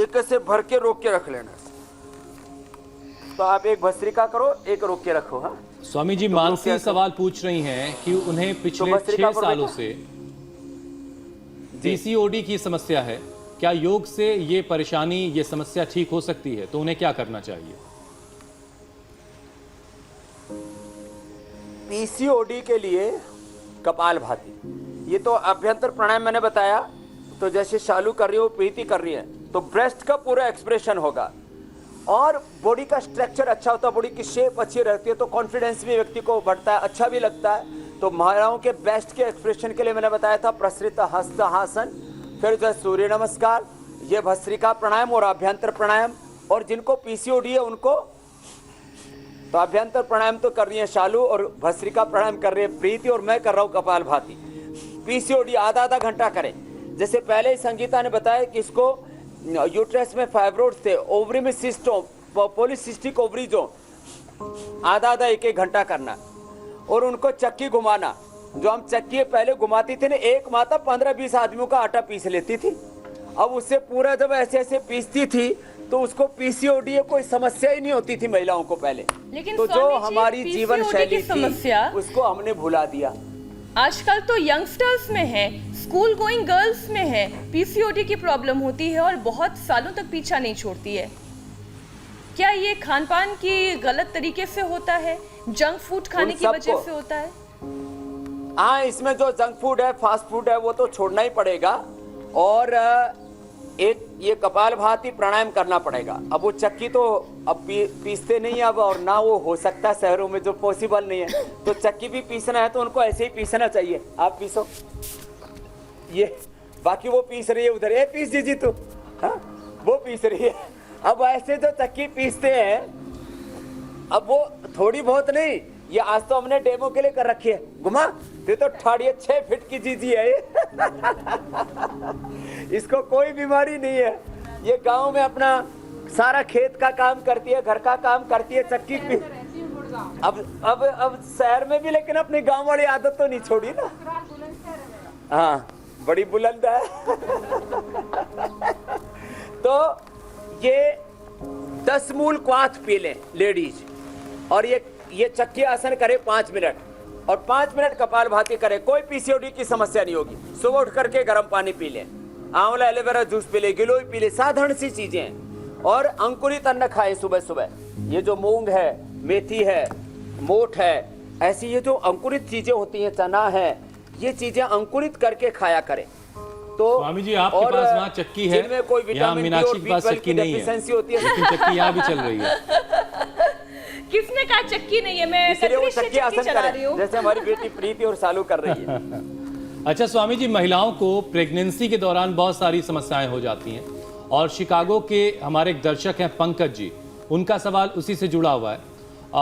एक से भर के रोक के रख लेना। तो आप एक भस्त्रिका करो, एक रोक के रखो। हाँ स्वामी जी मानसी सवाल पूछ रही हैं कि उन्हें पिछले भस्त्रिका 6 करो सालों बेटा। से पीसीओडी की समस्या है, क्या योग से ये परेशानी, ये समस्या ठीक हो सकती है? तो उन्हें क्या करना चाहिए? पीसीओडी के लिए कपालभाति, ये तो अभ्यंतर प्राणायाम मैंने बताया। तो जैसे शालू कर रही हो, प्रीति कर रही है, तो ब्रेस्ट का पूरा एक्सप्रेशन होगा और बॉडी का स्ट्रक्चर अच्छा होता है, बॉडी की शेप अच्छी रहती है, तो कॉन्फिडेंस भी व्यक्ति को बढ़ता है, अच्छा भी लगता है। तो महिलाओं के बेस्ट के एक्सप्रेशन के लिए मैंने बताया था प्रसृत हस्तासन, फिर जो सूर्य नमस्कार, ये भस्त्रिका प्राणायाम और अभ्यंतर प्राणायाम। और जिनको पीसीओडी है उनको तो अभ्यंतर प्राणायाम तो कर रही है शालू, और भस्त्रिका प्राणायाम कर रही है प्रीति, और मैं कर रहा हूँ कपालभाति। पीसीओडी आधा घंटा करें। जैसे पहले ही संगीता ने बताया कि इसको यूट्रस में फाइब्रोइड्स थे, ओवरी में सिस्ट हो, पॉलीसिस्टिक ओवरीज हो, आधा 1-1 घंटा करना। और उनको चक्की घुमाना, जो हम चक्की पहले घुमाती थी ना, एक माता 15-20 आदमियों का आटा पीस लेती थी। अब उससे पूरा जब ऐसे ऐसे पीसती थी तो उसको पीसीओडी कोई समस्या ही नहीं होती थी महिलाओं को पहले। लेकिन तो जो स्वामी जी, हमारी जीवन PCOD शैली की थी समस्या उसको हमने भुला दिया। आजकल तो यंगस्टर्स में है, स्कूल गोइंग गर्ल्स में है, पीसीओडी की प्रॉब्लम होती है और बहुत सालों तक पीछा नहीं छोड़ती है। क्या ये खान पान की गलत तरीके से होता है, जंक फूड खाने की वजह से होता है? हाँ, इसमें जो जंक फूड है, फास्ट फूड है, वो तो छोड़ना ही पड़ेगा। और एक ये कपालभाति प्राणायाम करना पड़ेगा। अब वो चक्की तो अब पीसते नहीं अब, और ना वो हो सकता है शहरों में, जो पॉसिबल नहीं है। तो चक्की भी पीसना है तो उनको ऐसे ही पीसना चाहिए। आप पीसो, ये बाकी वो पीस रही है उधर, ये पीस दीजिए तो, हाँ वो पीस रही है। अब ऐसे जो चक्की पीसते हैं, अब वो थोड़ी बहुत नहीं, ये आज तो हमने डेमो के लिए कर रखी है। घुमा ये तो 6.5 फीट की चीज है ये। इसको कोई बीमारी नहीं है। ये गांव में अपना सारा खेत का काम करती है, घर का काम करती है, चक्की भी। अब शहर में भी, लेकिन अपनी गांव वाली आदत तो नहीं छोड़ी ना। हाँ, बड़ी बुलंद है। तो ये 10 मूल क्वाथ पी लें लेडीज, और ये चक्की आसन करे 5 मिनट, और 5 मिनट कपालभाति करे। कोई पीसीओडी की समस्या नहीं होगी। सुबह उठ करके गर्म पानी पी लें, आंवला एलोवेरा जूस पी ले, गिलोय पी ले, साधारण सी चीजें हैं। और अंकुरित अन्न खाएं सुबह सुबह। ये जो मूंग है, मेथी है, मोठ है, ऐसी ये जो अंकुरित चीजें होती हैं, चना है, ये चीजें अंकुरित करके खाया करें। तो स्वामी जी आपके पास वहाँ चक्की है, जिनमें कोई यहाँ विटामिन डी मीनाक्षी और के पास B12 चक्की की नहीं है, डेफिशिएंसी होती है। लेकिन चक्की यहाँ भी चल रही है। किसने कहा चक्की नहीं है? मैं इसलिए वो तकरीर से चक्की आसन चला रही करें, हूँ। जैसे हमारी बेटी प्रीति और सालू कर रही है। अच्छा स्वामी जी, महिलाओं को प्रेगनेंसी के दौरान बहुत सारी समस्याएं हो जाती हैं, और शिकागो के हमारे एक दर्शक हैं पंकज जी, उनका सवाल उसी से जुड़ा हुआ है।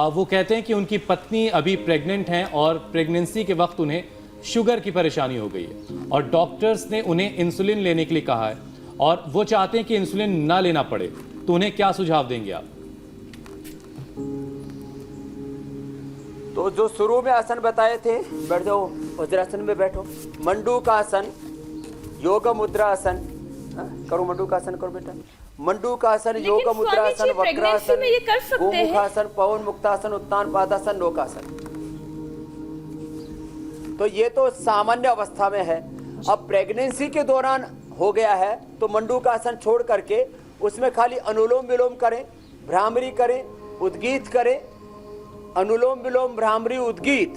वो कहते हैं कि उनकी पत्नी अभी प्रेग्नेंट हैं और प्रेगनेंसी के वक्त उन्हें शुगर की परेशानी हो गई है और डॉक्टर्स ने उन्हें इंसुलिन लेने के लिए कहा है और वो चाहते हैं कि इंसुलिन ना लेना पड़े, तो उन्हें क्या सुझाव देंगे आप? तो जो शुरू में आसन बताए थे, बैठ जाओ, वज्रासन में बैठो, मंडूक आसन, योग मुद्रा आसन, करो मंडूक आसन करो बेटा, मंडूक आसन, योग मुद्रा आसन, वक्रासन, गोमुखासन, पवन मुक्तासन, उत्तान पादासन, नौकासन। तो ये तो सामान्य अवस्था में है। अब प्रेगनेंसी के दौरान हो गया है तो मंडूक आसन छोड़ करके उसमें खाली अनुलोम विलोम करें, भ्रामरी करें, उद्गीत करें, अनुलोम विलोम, भ्रामरी, उद्गीत,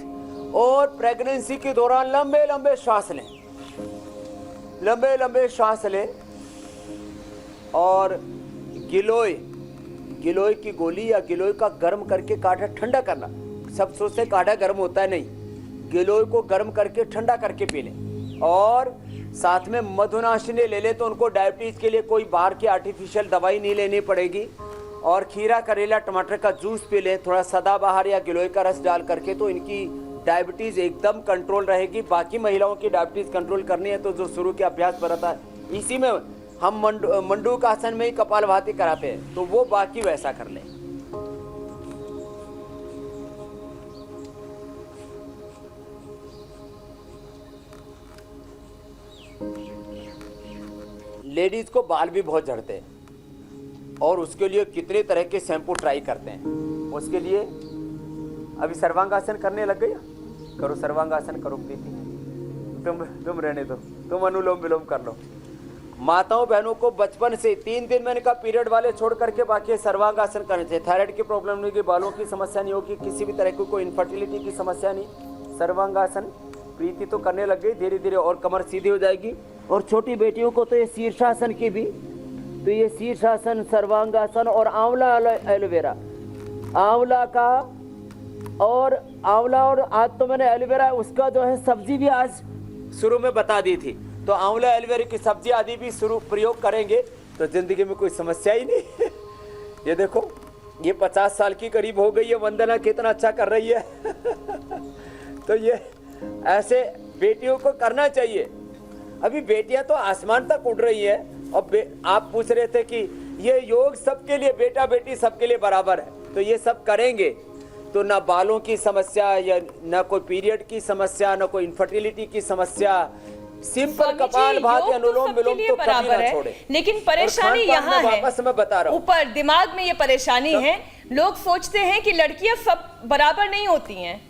और प्रेगनेंसी के दौरान लंबे लंबे श्वास लें, लंबे लंबे श्वास लें। और गिलोय की गोली या गिलोय का गर्म करके काढ़ा ठंडा करना, सब सोचते काढ़ा गर्म होता है, नहीं, गिलोय को गर्म करके ठंडा करके पी लें। और साथ में मधुनाशिनी ले ले तो उनको डायबिटीज के लिए कोई बाहर की आर्टिफिशियल दवाई नहीं लेनी पड़ेगी। और खीरा, करेला, टमाटर का जूस पी लें थोड़ा सदाबहार या गिलोय का रस डाल करके, तो इनकी डायबिटीज एकदम कंट्रोल रहेगी। बाकी महिलाओं की डायबिटीज कंट्रोल करनी है तो जो शुरू के अभ्यास बरता है इसी में हम मंडूक आसन में ही कपालभाति कराते हैं, तो वो बाकी वैसा कर लें। लेडीज को बाल भी बहुत झड़ते हैं और उसके लिए कितने तरह के शैम्पू ट्राई करते हैं। उसके लिए अभी सर्वांगासन करने लग गई, करो सर्वांगासन करो प्रीति, तुम रहने दो, तुम अनुलोम विलोम कर लो। माताओं बहनों को बचपन से 3 दिन मैंने कहा पीरियड वाले छोड़ करके बाकी सर्वांगासन करने चाहिए। थायराइड की प्रॉब्लम नहीं होगी, बालों की समस्या नहीं होगी, किसी भी तरह की कोई इनफर्टिलिटी की समस्या नहीं। सर्वांगासन प्रीति तो करने लग गई धीरे धीरे, और कमर सीधी हो जाएगी। और छोटी बेटियों को तो ये शीर्षासन की भी, तो ये शीर्षासन, सर्वांगासन और आंवला एलोवेरा, आंवला का और आंवला, और आज तो मैंने एलोवेरा उसका जो है सब्जी भी आज शुरू में बता दी थी, तो आंवला एलोवेरा की सब्जी आदि भी शुरू प्रयोग करेंगे तो जिंदगी में कोई समस्या ही नहीं। ये देखो ये 50 साल की करीब हो गई है, वंदना कितना अच्छा कर रही है। तो ये ऐसे बेटियों को करना चाहिए। अभी बेटियां तो आसमान तक उड़ रही है, और आप पूछ रहे थे कि ये योग सबके लिए, बेटा बेटी सबके लिए बराबर है, तो ये सब करेंगे तो ना बालों की समस्या, या ना कोई पीरियड की समस्या, ना कोई इनफर्टिलिटी की समस्या, सिंपल कपाल भाती, अनुलोम विलोम तो कभी ना छोड़े। लेकिन परेशानी यहाँ है, वापस मैं बता रहा हूँ, ऊपर दिमाग में ये परेशानी है। लोग सोचते हैं कि लड़कियां सब बराबर नहीं होती हैं,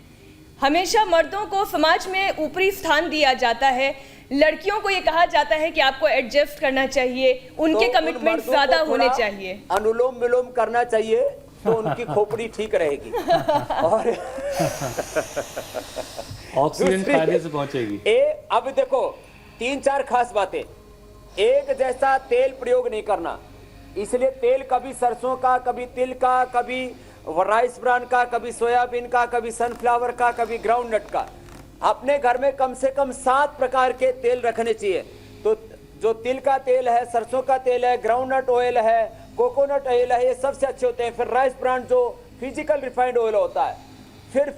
हमेशा मर्दों को समाज में ऊपरी स्थान दिया जाता है, लड़कियों को ये कहा जाता है कि आपको एडजस्ट करना चाहिए, उनके कमिटमेंट ज्यादा होने चाहिए, अनुलोम विलोम करना चाहिए, तो उनकी खोपड़ी ठीक रहेगी और ऑक्सीजन फायदे से पहुंचेगी। अब देखो 3-4 खास बातें। एक जैसा तेल प्रयोग नहीं करना, इसलिए तेल कभी सरसों का, कभी तिल का, कभी राइस ब्रान का, कभी सोयाबीन का, कभी सनफ्लावर का, कभी ग्राउंडनट का। अपने घर में कम से कम 7 प्रकार के तेल रखने चाहिए। तो जो तिल का तेल है, सरसों का तेल है, ग्राउंडनट ऑयल है, कोकोनट ऑयल है, ये सबसे अच्छे होते हैं। फिर राइस ब्रांड जो फिजिकल रिफाइंड ऑयल होता है, फिर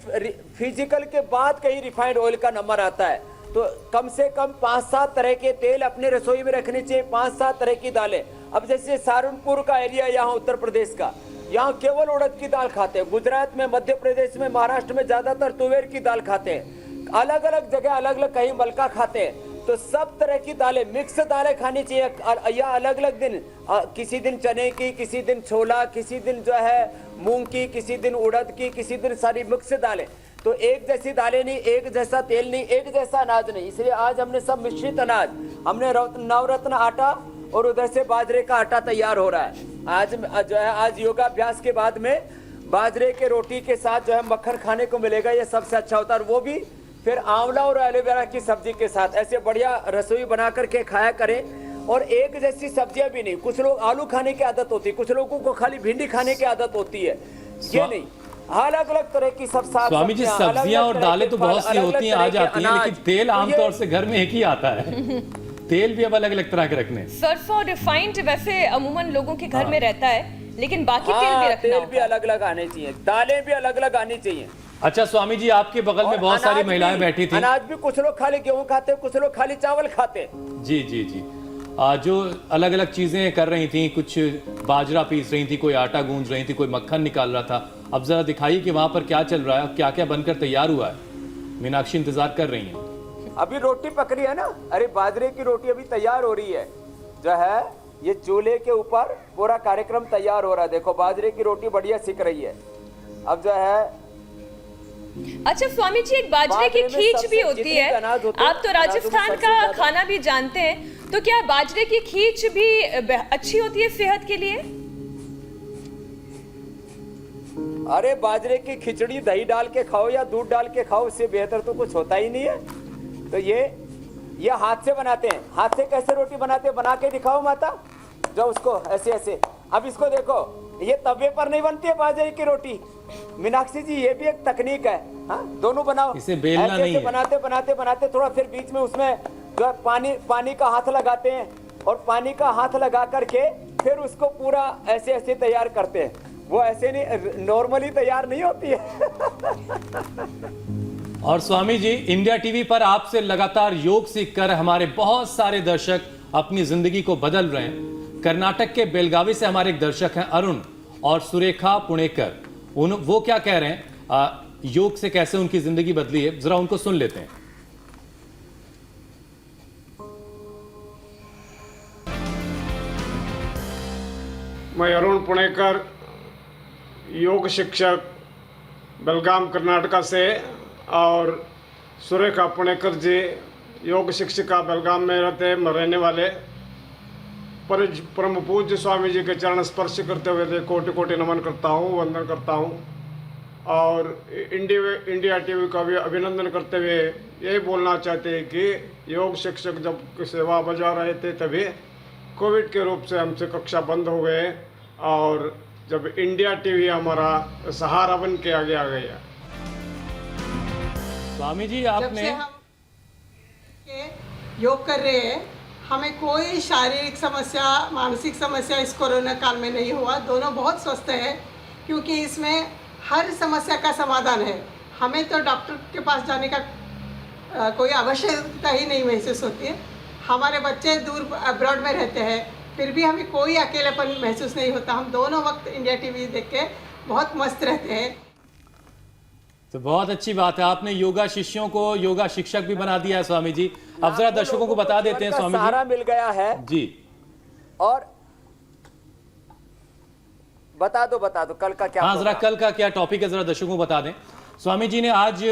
फिजिकल के बाद कहीं रिफाइंड ऑयल का नंबर आता है। तो कम से कम 5-7 तरह के तेल अपने रसोई में रखने चाहिए, 5-7 तरह की दालें। अब जैसे सहारनपुर का एरिया, यहाँ उत्तर प्रदेश का, यहाँ केवल उड़द की दाल खाते हैं। गुजरात में, मध्य प्रदेश में, महाराष्ट्र में ज्यादातर तुवेर की दाल खाते हैं। अलग अलग जगह अलग अलग कहीं मलका खाते हैं। तो सब तरह की दालें, मिक्स दालें खानी चाहिए, या अलग अलग दिन, किसी दिन चने की, किसी दिन छोला, किसी दिन जो है मूंग की, किसी दिन उड़द की, किसी दिन सारी मिक्स दालें। तो एक जैसी दालें नहीं, एक जैसा तेल नहीं, एक जैसा अनाज नहीं। इसलिए आज हमने सब मिश्रित अनाज, हमने नवरत्न आटा और उधर से बाजरे का आटा तैयार हो रहा है। आज जो है, आज योगाभ्यास के बाद में बाजरे के रोटी के साथ जो है मक्खन खाने को मिलेगा, ये सबसे अच्छा होता है। वो भी फिर आंवला और एलोवेरा की सब्जी के साथ ऐसे बढ़िया रसोई बना करके खाया करें। और एक जैसी सब्जियां भी नहीं, कुछ लोग आलू खाने की आदत होती है, कुछ लोगों को खाली भिंडी खाने की आदत होती है, ये नहीं, अलग अलग तरह की सब साग। स्वामी जी, सब्जियां और दालें तो बहुत सी होती हैं, आ जाती हैं, लेकिन तेल आमतौर से घर में एक ही आता है। तेल भी अब अलग अलग तरह के रखने। सरसों रिफाइंड वैसे अमूमन लोगों के घर में रहता है, लेकिन बाकी तेल भी हाँ, रखना तेल भी होगा। अलग अलग आने चाहिए, दालें भी अलग अलग आनी चाहिए। अच्छा स्वामी जी, आपके बगल में और बहुत सारी अनाज महिलाएं भी- बैठी थी। अनाज भी कुछ लोग खाली गेहूं खाते, कुछ लोग खाली चावल खाते। जी जी जी। जो अलग अलग चीजें कर रही थी, कुछ बाजरा पीस रही थी, कोई आटा गूंज रही थी, कोई मक्खन निकाल रहा था। अब जरा दिखाइए कि वहां पर क्या चल रहा है, क्या क्या बनकर तैयार हुआ है। मीनाक्षी इंतजार कर रही हैं। अभी रोटी पक रही है ना, अरे बाजरे की रोटी अभी तैयार हो रही है, जो है ये चूल्हे के ऊपर पूरा कार्यक्रम तैयार हो रहा है। देखो बाजरे की रोटी बढ़िया सिक रही है। अब जो है अच्छा स्वामी जी, एक बाजरे की बाजरे में खीच सबसे भी होती जितने है। भी अनाज होते हैं, आप तो अनाजों में राजस्थान सबसे का ज्यादा- खाना भी जानते हैं, तो क्या बाजरे की खीच भी अच्छी होती है सेहत के लिए? अरे बाजरे की खिचड़ी दही डाल के खाओ या दूध डाल के खाओ, इससे बेहतर तो कुछ होता ही नहीं है। तो ये हाथ से बनाते हैं। हाथ से कैसे रोटी बनाते हैं, बना के दिखाओ माता, जो उसको ऐसे ऐसे। अब इसको देखो, ये तवे पर नहीं बनती है बाजरे की रोटी। मीनाक्षी जी, ये भी एक तकनीक है। हाँ, दोनों बनाओ। इसे बेलना ऐसे नहीं ऐसे है। बनाते बनाते बनाते थोड़ा फिर बीच में उसमें जो है पानी का हाथ लगाते हैं, और पानी का हाथ लगा करके फिर उसको पूरा ऐसे ऐसे तैयार करते हैं। वो ऐसे नहीं, नॉर्मली तैयार नहीं होती है। और स्वामी जी, इंडिया टीवी पर आपसे लगातार योग सीखकर हमारे बहुत सारे दर्शक अपनी जिंदगी को बदल रहे हैं। कर्नाटक के बेलगावी से हमारे एक दर्शक हैं अरुण और सुरेखा पुणेकर। वो क्या कह रहे हैं, योग से कैसे उनकी जिंदगी बदली है, जरा उनको सुन लेते हैं। मैं अरुण पुणेकर, योग शिक्षक बेलगाम कर्नाटका से, और सुरेखा पुणेकर जी योग शिक्षिका बेलगाम में रहने वाले। परम पूज्य स्वामी जी के चरण स्पर्श करते हुए कोटि कोटि नमन करता हूँ, वंदन करता हूँ। और इंडिया टीवी का भी अभिनंदन करते हुए यही बोलना चाहते हैं कि योग शिक्षक जब सेवा बजा रहे थे तभी कोविड के रूप से हमसे कक्षा बंद हो गए, और जब इंडिया टीवी हमारा सहारा बन के आगे आ गया। स्वामी जी, जब आपने से हम योग कर रहे हैं, हमें कोई शारीरिक समस्या, मानसिक समस्या इस कोरोना काल में नहीं हुआ। दोनों बहुत स्वस्थ है, क्योंकि इसमें हर समस्या का समाधान है। हमें तो डॉक्टर के पास जाने का कोई आवश्यकता ही नहीं महसूस होती है। हमारे बच्चे दूर अब्रॉड में रहते हैं, फिर भी हमें कोई अकेलापन महसूस नहीं होता। हम दोनों वक्त इंडिया टीवी देख के बहुत मस्त रहते हैं। तो बहुत अच्छी बात है, आपने योगा शिष्यों को योगा शिक्षक भी बना दिया है स्वामी जी। अब जरा दर्शकों को बता देते हैं स्वामी सहारा जी। मिल गया है जी, और बता दो कल का क्या। हाँ, जरा कल का क्या टॉपिक है, जरा दर्शकों को बता दें। स्वामी जी ने आज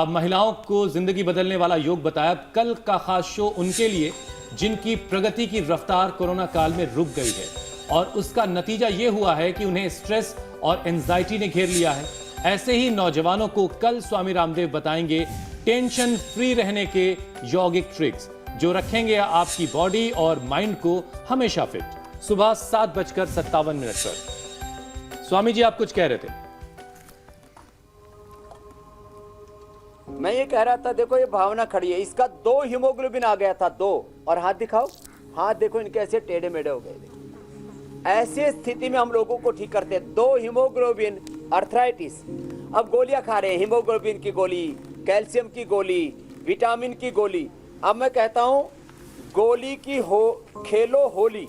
महिलाओं को जिंदगी बदलने वाला योग बताया। कल का खास शो उनके लिए जिनकी प्रगति की रफ्तार कोरोना काल में रुक गई है, और उसका नतीजा यह हुआ है कि उन्हें स्ट्रेस और एंजाइटी ने घेर लिया है। ऐसे ही नौजवानों को कल स्वामी रामदेव बताएंगे टेंशन फ्री रहने के यौगिक ट्रिक्स, जो रखेंगे आपकी बॉडी और माइंड को हमेशा फिट। सुबह 7:57 पर। स्वामी जी, आप कुछ कह रहे थे। मैं ये कह रहा था, देखो ये भावना खड़ी है, इसका 2 हीमोग्लोबिन आ गया था, 2। और हाथ दिखाओ, हाथ देखो इनके ऐसे टेढ़े मेढ़े हो गए। ऐसे स्थिति में हम लोगों को ठीक करते हैं। 2 हीमोग्लोबिन, अर्थराइटिस। अब गोलियां खा रहे हैं, हीमोग्लोबिन की गोली, कैल्शियम की गोली, विटामिन की गोली। अब मैं कहता हूं गोली की खेलो होली।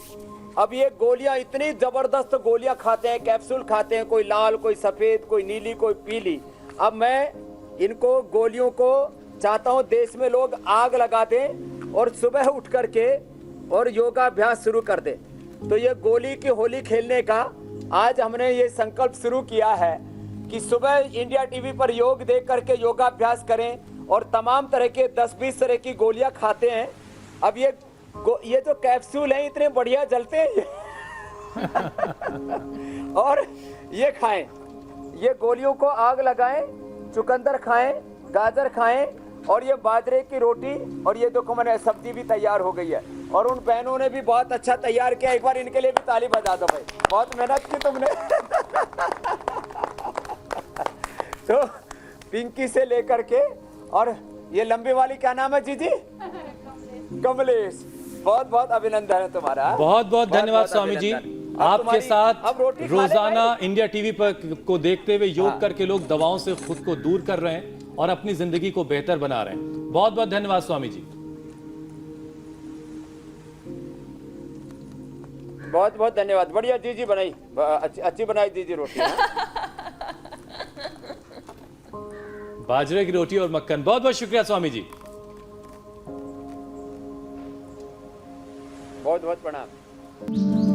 अब ये गोलियां इतनी जबरदस्त गोलियां खाते हैं, कैप्सूल खाते हैं, कोई लाल, कोई सफेद, कोई नीली, कोई पीली। अब मैं इनको गोलियों को चाहता हूं देश में लोग आग लगा दें और सुबह उठ करके और योगाभ्यास शुरू कर दें। तो ये गोली की होली खेलने का आज हमने ये संकल्प शुरू किया है कि सुबह इंडिया टीवी पर योग देख करके योगाभ्यास करें, और तमाम तरह के 10-20 तरह की गोलियां खाते हैं। अब ये जो कैप्सूल हैं इतने बढ़िया जलते हैं ये और ये खाएं, ये गोलियों को आग लगाएं, चुकंदर खाएं, गाजर खाएं, और ये बाजरे की रोटी, और ये देखो मैंने सब्जी भी तैयार हो गई है। और उन बहनों ने भी बहुत अच्छा तैयार किया, एक बार इनके लिए भी ताली बजा दो भाई, बहुत मेहनत की तुमने। तो पिंकी से लेकर के, और ये लंबी वाली क्या नाम है जीजी? कमलेश। बहुत बहुत अभिनंदन है तुम्हारा। बहुत बहुत धन्यवाद स्वामी जी। आपके तुम्हारी- साथ अब रोटी खा ले रोजाना भाई। इंडिया टीवी पर को देखते हुए योग हाँ। करके लोग दवाओं से खुद को दूर कर रहे हैं और अपनी जिंदगी को बेहतर बना रहे हैं। बहुत बहुत धन्यवाद स्वामी जी। बहुत बहुत धन्यवाद। बढ़िया जी बनाई, अच्छी बनाई जी रोटी। बाजरे की रोटी और मक्खन। बहुत बहुत शुक्रिया स्वामी जी। बहुत बहुत प्रणाम।